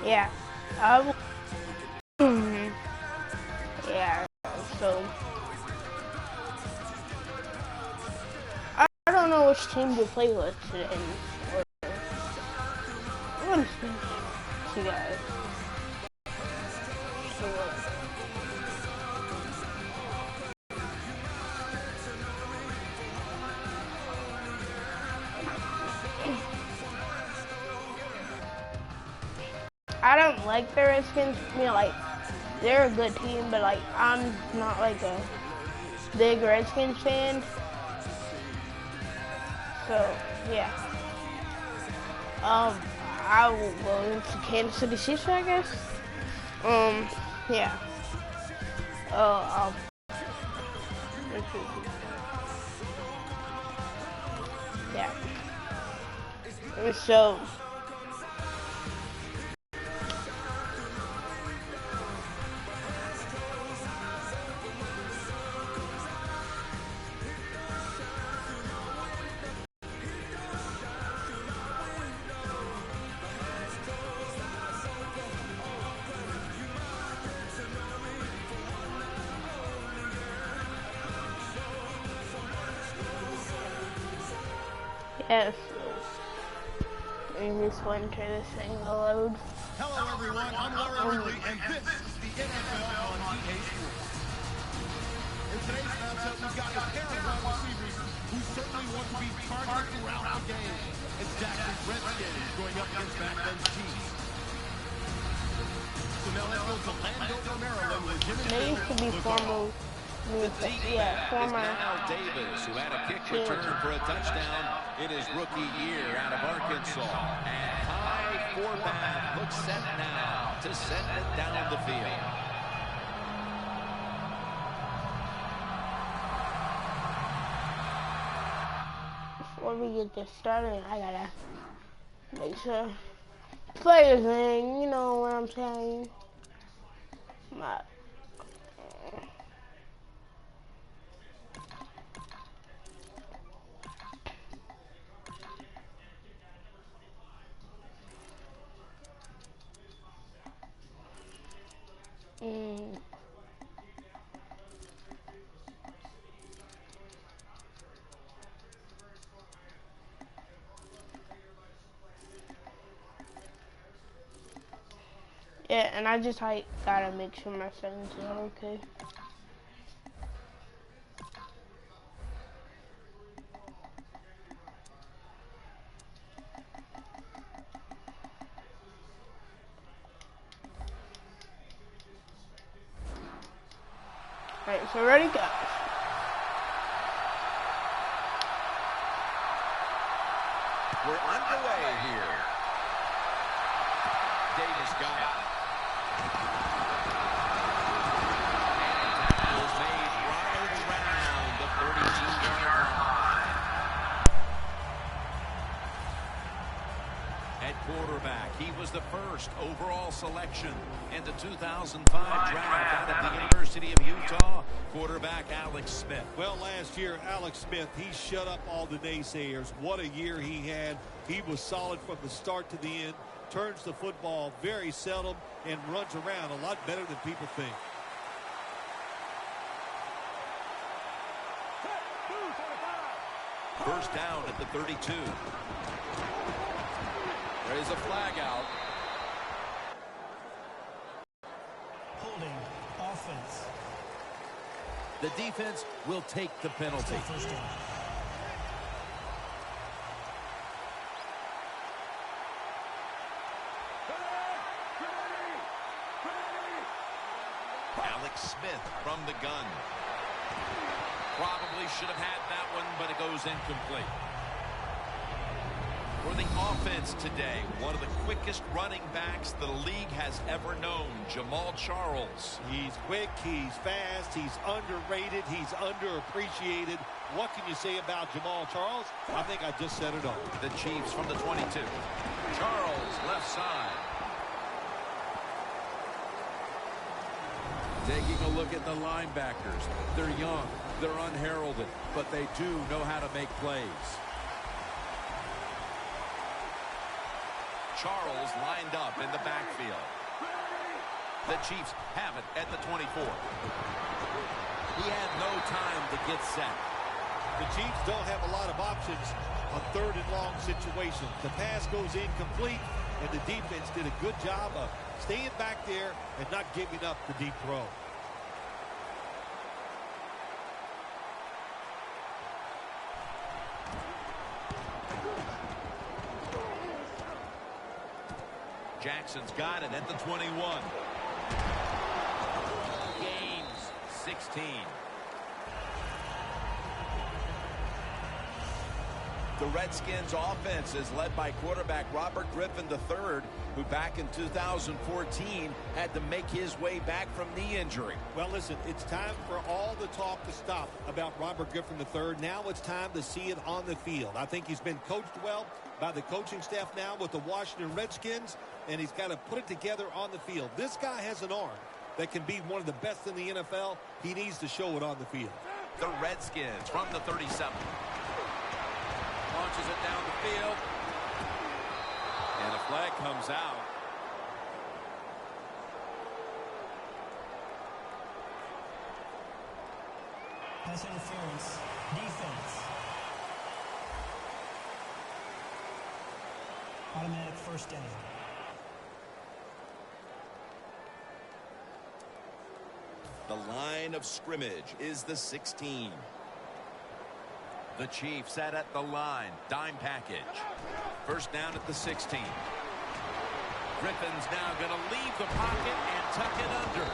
Yeah. Yeah. So I don't know which team to play with today. I'm gonna finish you guys. So, I don't like the Redskins. You know, like they're a good team, but like I'm not like a big Redskins fan. So yeah. I will go into Kansas City Chiefs, I guess. Yeah. Yeah. So. Yes. Let me just enter this thing to load. Hello everyone, I'm Larry Ridley, and this is the NFL on PS4. In today's matchup, we've got a pair of wide receivers who certainly want to be targeted throughout the game. It's Jackson's Redskins going up against Back Ben's Chiefs. So now let's go to Landover, Maryland, with Jimmy. They used to be former. Former Davis, who had a kick return for a touchdown in his rookie year out of Arkansas. And Ty Forbath looks set now to send it down the field. Before we get this started, I gotta make sure players in, you know what I'm saying? Yeah, and I just gotta make sure my settings are okay. Alright, so ready, go. We're underway here. Davis got it. And was made right around the 32-yard line. At quarterback, he was the first overall selection in the 2005 draft out of the University of Utah. Quarterback Alex Smith. Well, last year, Alex Smith, he shut up all the naysayers. What a year he had. He was solid from the start to the end. Turns the football very seldom and runs around a lot better than people think. First down at the 32. There's a flag out. Holding offense. The defense will take the penalty. Alex Smith from the gun. Probably should have had that one, but it goes incomplete. For the offense today, one of the quickest running backs the league has ever known, Jamal Charles. He's quick, he's fast, he's underrated, he's underappreciated. What can you say about Jamal Charles? I think I just said it all. The Chiefs from the 22. Charles, left side. Taking a look at the linebackers. They're young, they're unheralded, but they do know how to make plays. Charles lined up in the backfield. The Chiefs have it at the 24. He had no time to get set. The Chiefs don't have a lot of options on 3rd and long situations. The pass goes incomplete, and the defense did a good job of staying back there and not giving up the deep throw. Jackson's got it at the 21. Gains 16. The Redskins offense is led by quarterback Robert Griffin III, who back in 2014 had to make his way back from knee injury. Well, listen, it's time for all the talk to stop about Robert Griffin III. Now it's time to see it on the field. I think he's been coached well by the coaching staff now with the Washington Redskins, and he's got to put it together on the field. This guy has an arm that can be one of the best in the NFL. He needs to show it on the field. The Redskins from the 37. Launches it down the field. And a flag comes out. Pass interference. Defense. Automatic first down. The line of scrimmage is the 16. The Chiefs set at the line. Dime package. First down at the 16. Griffin's now going to leave the pocket and tuck it under.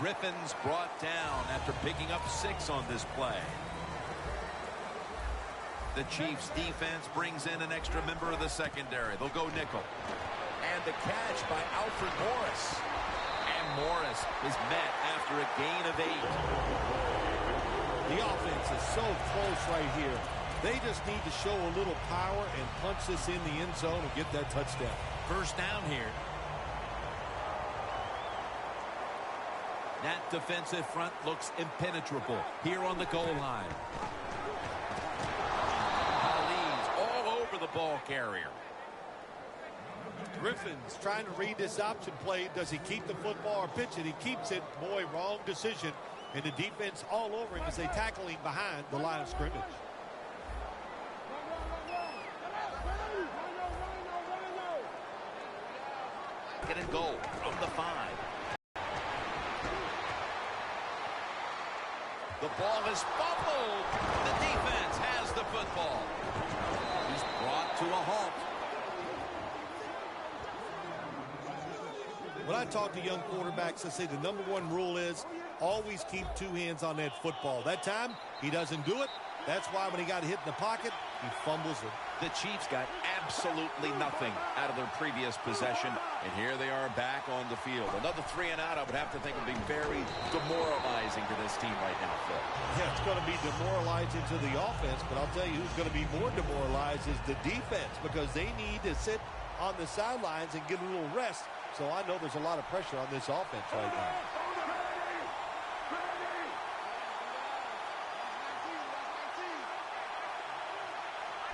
Griffin's brought down after picking up 6 on this play. The Chiefs defense brings in an extra member of the secondary. They'll go nickel. And the catch by Alfred Morris. And Morris is met after a gain of 8. The offense is so close right here. They just need to show a little power and punch this in the end zone and get that touchdown. First down here. That defensive front looks impenetrable here on the goal line. Leads all over the ball carrier. Griffin's trying to read this option play. Does he keep the football or pitch it? He keeps it. Boy, wrong decision. And the defense all over him as they tackle him behind the line of scrimmage. Get and goal from the 5. The ball is fumbled. The defense has the football. He's brought to a halt. When I talk to young quarterbacks, I say the #1 rule is always keep 2 hands on that football. That time, he doesn't do it. That's why when he got hit in the pocket, he fumbles it. The Chiefs got absolutely nothing out of their previous possession, and here they are back on the field. Another 3 and out, I would have to think, would be very demoralizing to this team right now, Phil. Yeah, it's going to be demoralizing to the offense, but I'll tell you who's going to be more demoralized is the defense, because they need to sit on the sidelines and get a little rest. So I know there's a lot of pressure on this offense right now.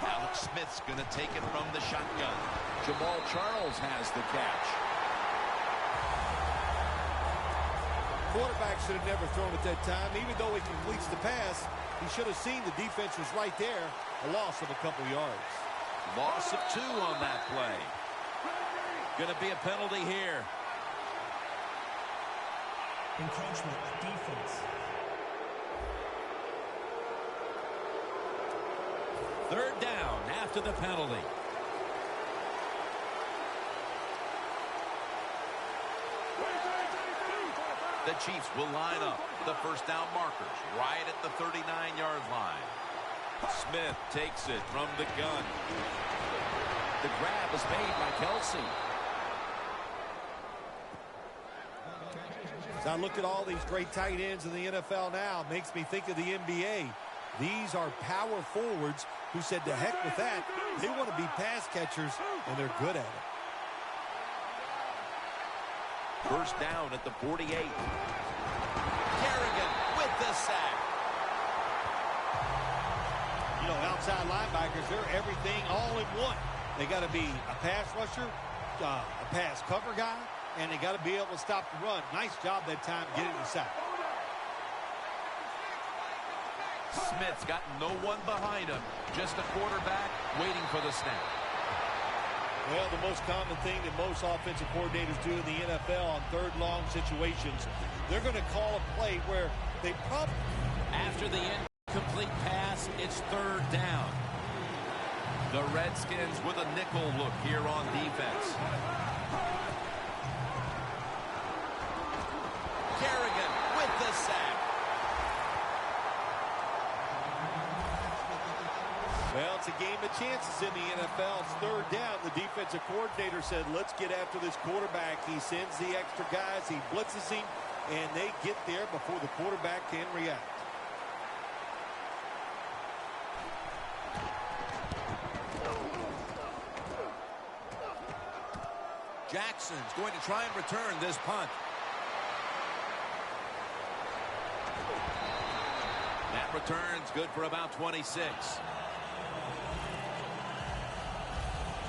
Alex Smith's going to take it from the shotgun. Jamal Charles has the catch. Quarterback should have never thrown it that time. Even though he completes the pass, he should have seen the defense was right there. A loss of a couple yards. Loss of 2 on that play. Going to be a penalty here. Encroachment, defense. Third down after the penalty. The Chiefs will line up the first down markers right at the 39-yard line. Smith takes it from the gun. The grab is made by Kelsey. As I look at all these great tight ends in the NFL now, it makes me think of the NBA. These are power forwards who said to heck with that. They want to be pass catchers, and they're good at it. First down at the 48. Kerrigan with the sack. You know, outside linebackers, they're everything all in one. They got to be a pass rusher, a pass cover guy, and they got to be able to stop the run. Nice job that time getting the sack. Smith's got no one behind him. Just a quarterback waiting for the snap. Well, the most common thing that most offensive coordinators do in the NFL on third long situations, they're going to call a play where they probably... After the incomplete pass, it's third down. The Redskins with a nickel look here on defense. Kerrigan with the sack. Well, it's a game of chances in the NFL. It's third down. The defensive coordinator said, let's get after this quarterback. He sends the extra guys. He blitzes him, and they get there before the quarterback can react. Jackson's going to try and return this punt. That return's good for about 26.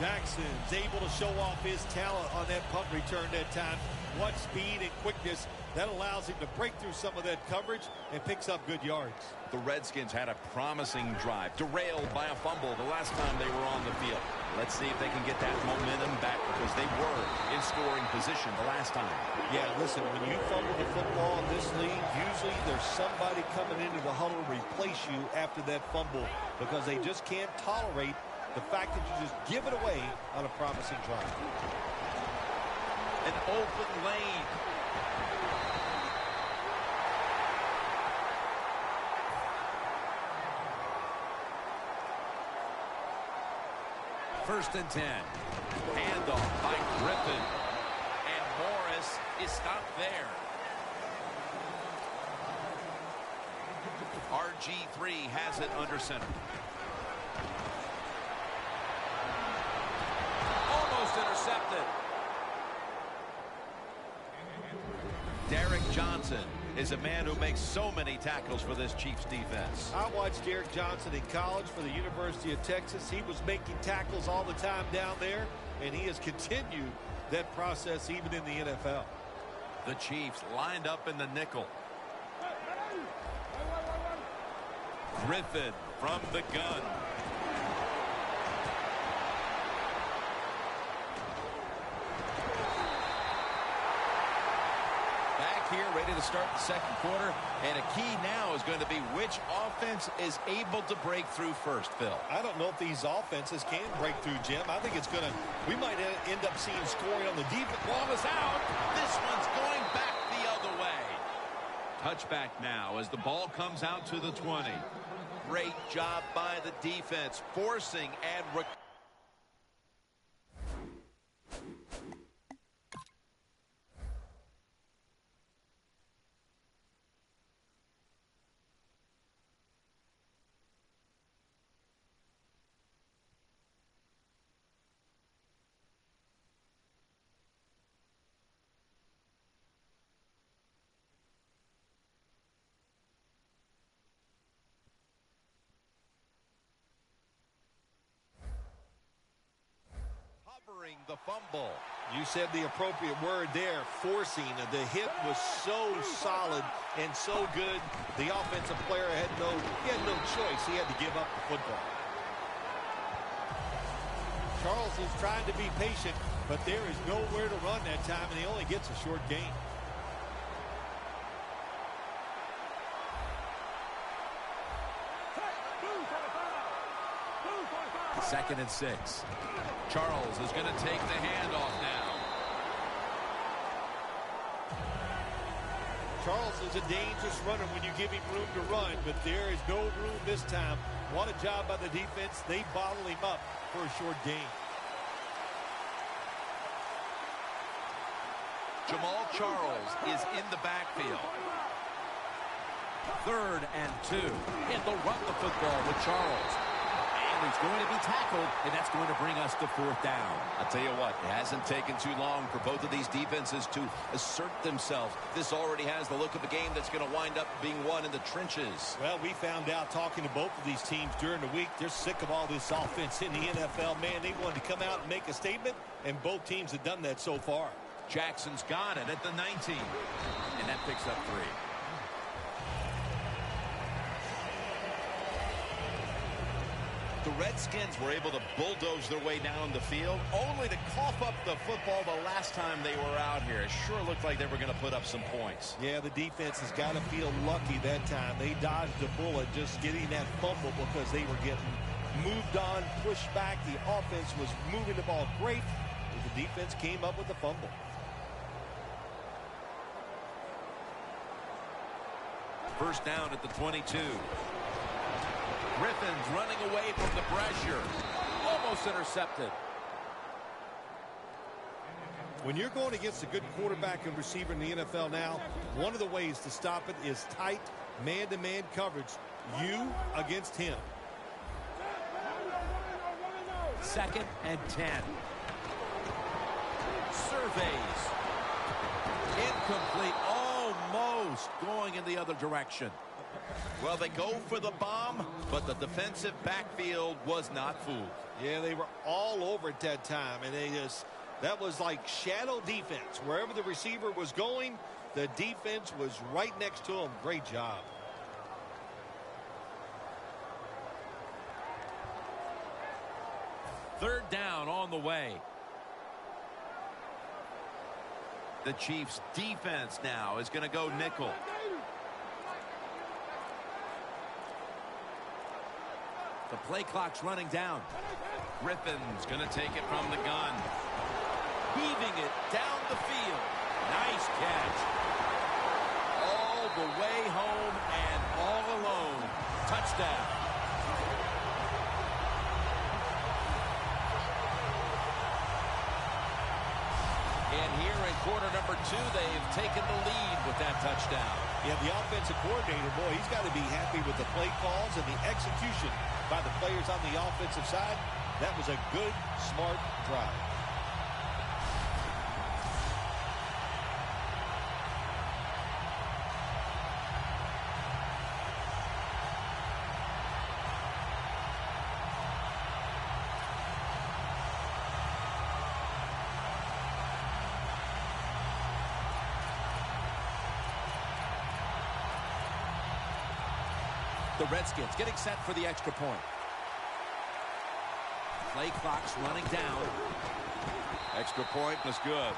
Jackson's able to show off his talent on that punt return that time. What speed and quickness that allows him to break through some of that coverage and picks up good yards. The Redskins had a promising drive, derailed by a fumble the last time they were on the field. Let's see if they can get that momentum back, because they were in scoring position the last time. Yeah, listen, when you fumble the football in this league, usually there's somebody coming into the huddle to replace you after that fumble, because they just can't tolerate the fact that you just give it away on a promising drive. An open lane. First and 10. Handoff by Griffin. And Morris is stopped there. RG3 has it under center. Almost intercepted. Derek Johnson is a man who makes so many tackles for this Chiefs defense. I watched Derek Johnson in college for the University of Texas. He was making tackles all the time down there, and he has continued that process even in the NFL. The Chiefs lined up in the nickel. Griffin from the gun. Here ready to start the second quarter, and a key now is going to be which offense is able to break through first, Phil. I don't know if these offenses can break through, Jim. I think it's going to, we might end up seeing scoring on the defense. Ball is out. This one's going back the other way. Touchback now as the ball comes out to the 20. Great job by the defense, forcing and the fumble. You said the appropriate word there, forcing. The hit was so solid and so good. The offensive player had no choice. He had to give up the football. Charles is trying to be patient, but there is nowhere to run that time, and he only gets a short gain. Second and 6. Charles is going to take the handoff now. Charles is a dangerous runner when you give him room to run, but there is no room this time. What a job by the defense. They bottle him up for a short gain. Jamal Charles is in the backfield. Third and 2. And they'll run the football with Charles. He's going to be tackled, and that's going to bring us to fourth down. I'll tell you what, it hasn't taken too long for both of these defenses to assert themselves. This already has the look of a game that's going to wind up being won in the trenches. Well, we found out talking to both of these teams during the week, they're sick of all this offense in the NFL. Man, they wanted to come out and make a statement, and both teams have done that so far. Jackson's got it at the 19. And that picks up 3. The Redskins were able to bulldoze their way down the field, only to cough up the football the last time they were out here. It sure looked like they were going to put up some points. Yeah, the defense has got to feel lucky that time. They dodged a bullet just getting that fumble because they were getting moved on, pushed back. The offense was moving the ball great, but the defense came up with the fumble. First down at the 22. Griffin's running away from the pressure. Almost intercepted. When you're going against a good quarterback and receiver in the NFL now, one of the ways to stop it is tight man-to-man coverage. You against him. 2nd and 10. Surveys. Incomplete. Almost going in the other direction. Well, they go for the bomb, but the defensive backfield was not fooled. Yeah, they were all over at that time, and that was like shadow defense. Wherever the receiver was going, the defense was right next to him. Great job. Third down on the way. The Chiefs' defense now is going to go nickel. The play clock's running down. Griffin's going to take it from the gun. Heaving it down the field. Nice catch. All the way home and all alone. Touchdown. And here in quarter number 2, they've taken the lead with that touchdown. Yeah, the offensive coordinator, boy, he's got to be happy with the play calls and the execution by the players on the offensive side. That was a good, smart drive. The Redskins getting set for the extra point. Play clock's running down. Extra point was good.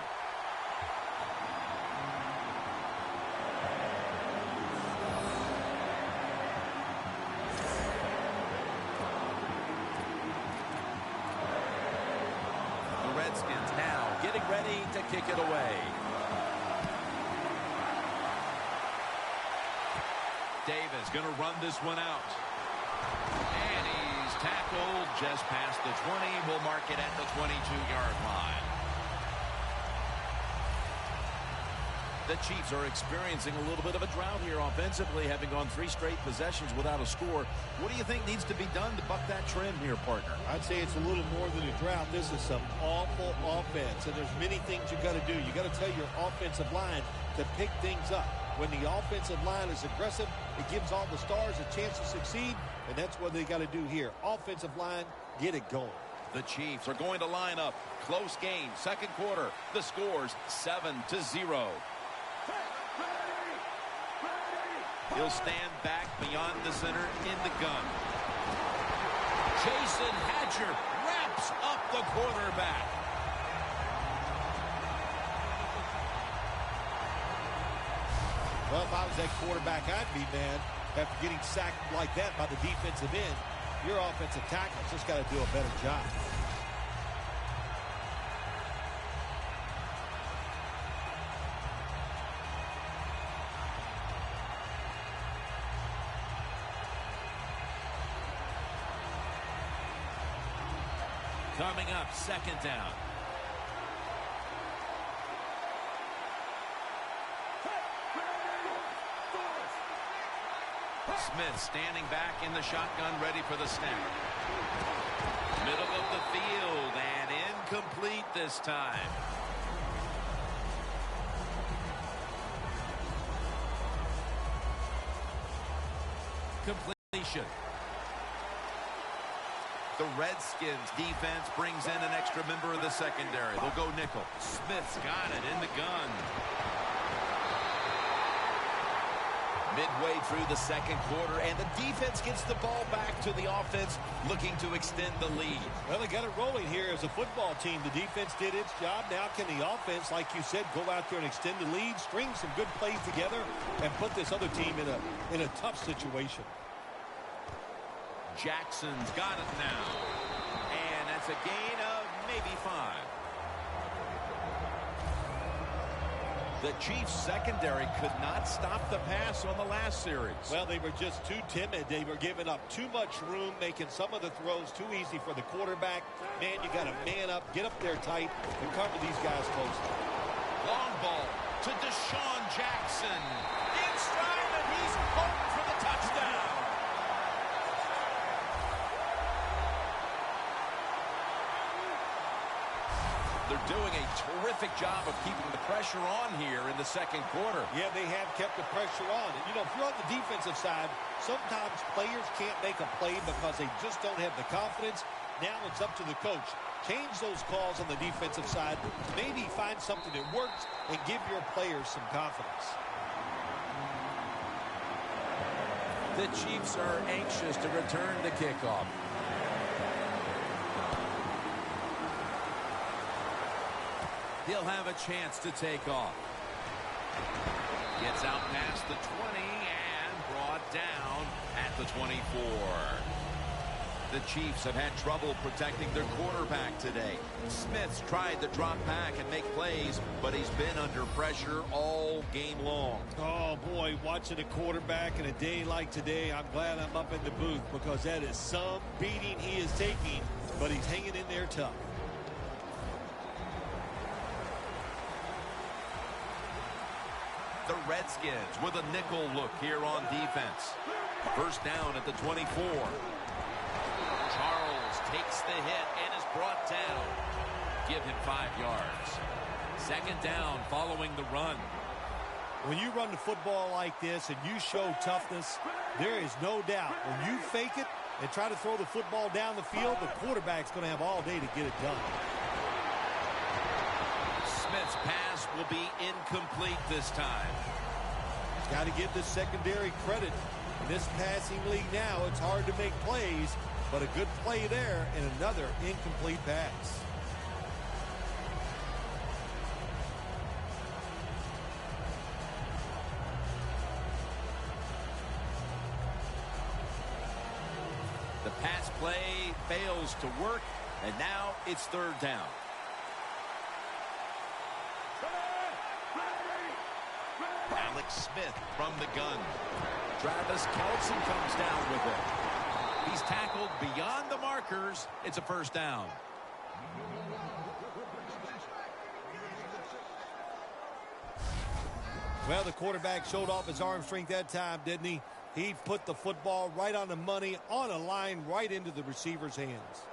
The Redskins now getting ready to kick it away. Davis going to run this one out. And he's tackled just past the 20. We'll mark it at the 22-yard line. The Chiefs are experiencing a little bit of a drought here offensively, having gone 3 straight possessions without a score. What do you think needs to be done to buck that trend here, partner? I'd say it's a little more than a drought. This is some awful offense, and there's many things you got to do. You got to tell your offensive line to pick things up. When the offensive line is aggressive, it gives all the stars a chance to succeed, and that's what they got to do here. Offensive line, get it going. The Chiefs are going to line up. Close game, second quarter. The score's 7-0. He'll stand back beyond the center in the gun. Jason Hatcher wraps up the quarterback. Well, if I was that quarterback, I'd be mad after getting sacked like that by the defensive end. Your offensive tackle's just got to do a better job. Coming up, second down. Smith standing back in the shotgun, ready for the snap. Middle of the field and incomplete this time. Completion. The Redskins defense brings in an extra member of the secondary. They'll go nickel. Smith's got it in the gun. Midway through the second quarter, and the defense gets the ball back to the offense, looking to extend the lead. Well, they got it rolling here as a football team. The defense did its job. Now can the offense, like you said, go out there and extend the lead, string some good plays together, and put this other team in a tough situation. Jackson's got it now. And that's a gain of maybe 5. The Chiefs secondary could not stop the pass on the last series. Well, they were just too timid. They were giving up too much room, making some of the throws too easy for the quarterback. Man, you got to man up, get up there tight, and cover these guys closely. Long ball to Deshaun Jackson. In stride, and he's home for the touchdown. They're doing a terrific job of keeping the pressure on here in the second quarter. Yeah, they have kept the pressure on. And, you know, if you're on the defensive side, sometimes players can't make a play because they just don't have the confidence. Now it's up to the coach. Change those calls on the defensive side. Maybe find something that works and give your players some confidence. The Chiefs are anxious to return the kickoff. He'll have a chance to take off. Gets out past the 20 and brought down at the 24. The Chiefs have had trouble protecting their quarterback today. Smith's tried to drop back and make plays, but he's been under pressure all game long. Oh, boy, watching a quarterback in a day like today, I'm glad I'm up in the booth because that is some beating he is taking, but he's hanging in there tough. The Redskins with a nickel look here on defense. First down at the 24. Charles takes the hit and is brought down. Give him 5 yards. Second down following the run. When you run the football like this and you show toughness, there is no doubt when you fake it and try to throw the football down the field, the quarterback's going to have all day to get it done. Smith's pass will be incomplete this time. Got to give the secondary credit. In this passing league now, it's hard to make plays, but a good play there and another incomplete pass. The pass play fails to work, and now it's third down. Alex Smith from the gun. Travis Kelce comes down with it. He's tackled beyond the markers. It's a first down. Well, the quarterback showed off his arm strength that time, didn't he? He put the football right on the money, on a line, right into the receiver's hands.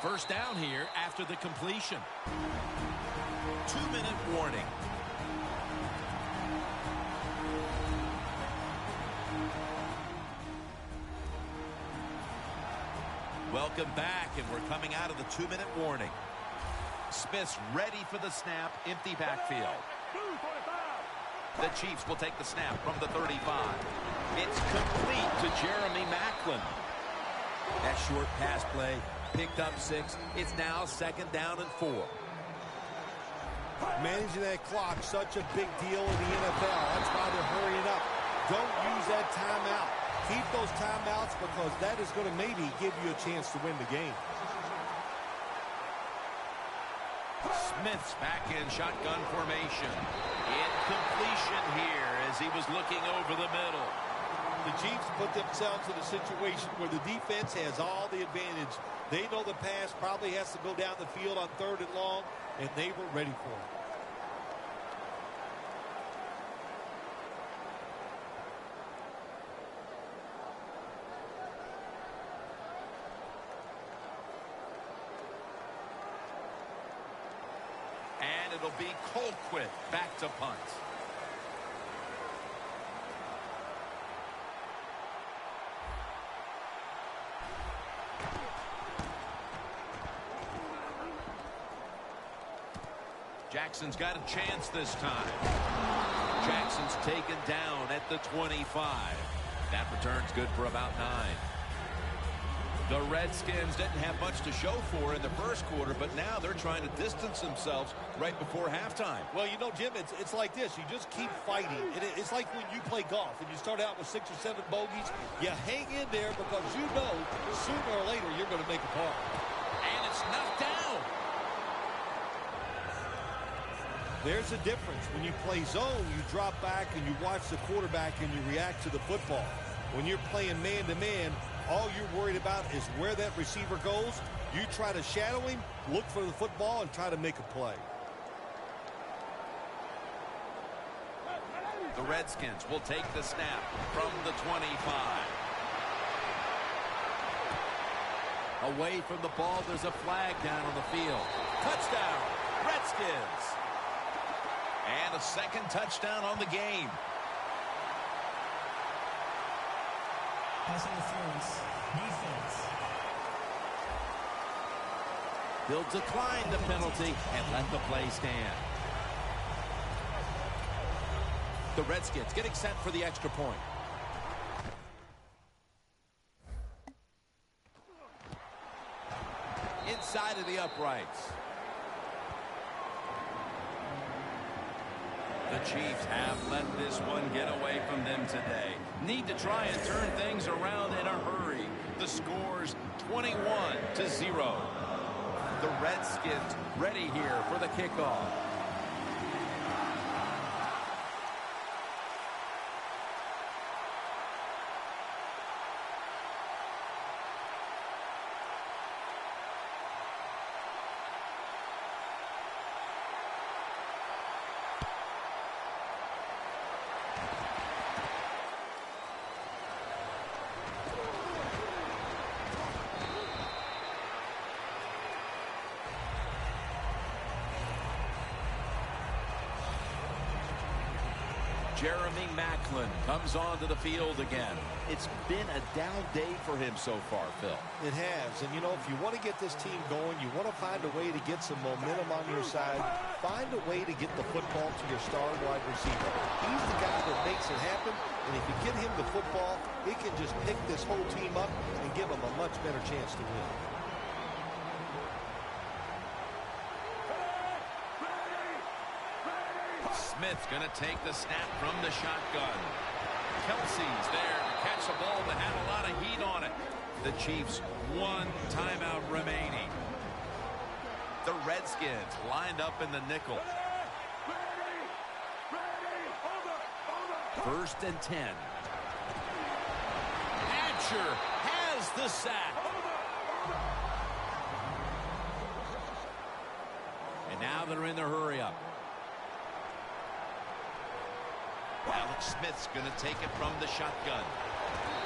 First down here after the completion. 2-minute warning. Welcome back, and we're coming out of the 2-minute warning. Smith's ready for the snap, empty backfield. The Chiefs will take the snap from the 35. It's complete to Jeremy Maclin. That short pass play picked up 6. It's now second down and 4. Managing that clock, such a big deal in the NFL. That's why they're hurrying up. Don't use that timeout. Keep those timeouts because that is going to maybe give you a chance to win the game. Smith's back in shotgun formation. Incompletion here as he was looking over the middle. The Chiefs put themselves in a situation where the defense has all the advantage. They know the pass probably has to go down the field on 3rd and long, and they were ready for it. And it'll be Colquitt back to punt. Jackson's got a chance this time. Jackson's taken down at the 25. That return's good for about 9. The Redskins didn't have much to show for in the first quarter, but now they're trying to distance themselves right before halftime. Well, you know, Jim, it's like this. You just keep fighting. It's like when you play golf and you start out with 6 or 7 bogeys. You hang in there because you know sooner or later you're going to make a par. And it's knocked down. There's a difference. When you play zone, you drop back and you watch the quarterback and you react to the football. When you're playing man-to-man, all you're worried about is where that receiver goes. You try to shadow him, look for the football, and try to make a play. The Redskins will take the snap from the 25. Away from the ball, there's a flag down on the field. Touchdown, Redskins. And a second touchdown on the game. Pass interference. Defense. He'll decline the penalty and let the play stand. The Redskins getting set for the extra point. Inside of the uprights. The Chiefs have let this one get away from them today. Need to try and turn things around in a hurry. The score's 21-0. The Redskins ready here for the kickoff. Jeremy Maclin comes onto the field again. It's been a down day for him so far, Phil. It has. And, you know, if you want to get this team going, you want to find a way to get some momentum on your side. Find a way to get the football to your star wide receiver. He's the guy that makes it happen. And if you get him the football, he can just pick this whole team up and give them a much better chance to win. Smith's going to take the snap from the shotgun. Kelsey's there to catch a ball that had a lot of heat on it. The Chiefs, 1 timeout remaining. The Redskins lined up in the nickel. 1st and 10. Hatcher has the sack. And now they're in their hurry-up. Alex Smith's going to take it from the shotgun.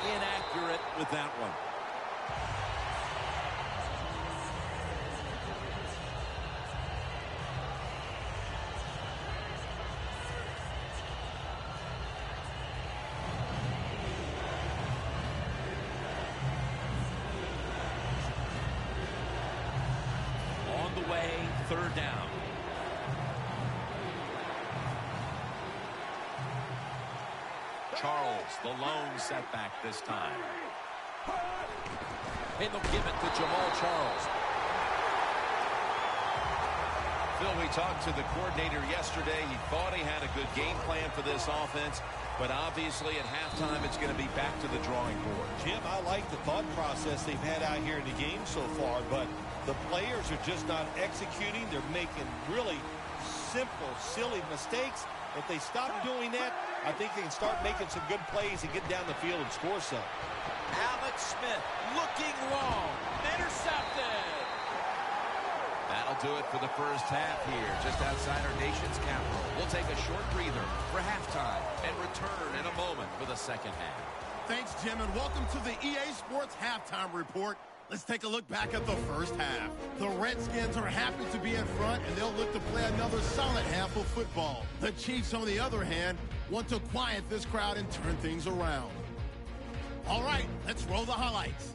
Inaccurate with that one. On the way, 3rd down. Charles, the lone setback this time. And they'll give it to Jamal Charles. Phil, we talked to the coordinator yesterday. He thought he had a good game plan for this offense, but obviously at halftime it's going to be back to the drawing board. Jim, I like the thought process they've had out here in the game so far, but the players are just not executing. They're making really simple, silly mistakes. If they stop doing that, I think they can start making some good plays and get down the field and score some. Alex Smith looking long. Intercepted. That'll do it for the first half here, just outside our nation's capital. We'll take a short breather for halftime and return in a moment for the second half. Thanks, Jim, and welcome to the EA Sports Halftime Report. Let's take a look back at the first half. The Redskins are happy to be in front, and they'll look to play another solid half of football. The Chiefs, on the other hand, want to quiet this crowd and turn things around. All right, let's roll the highlights.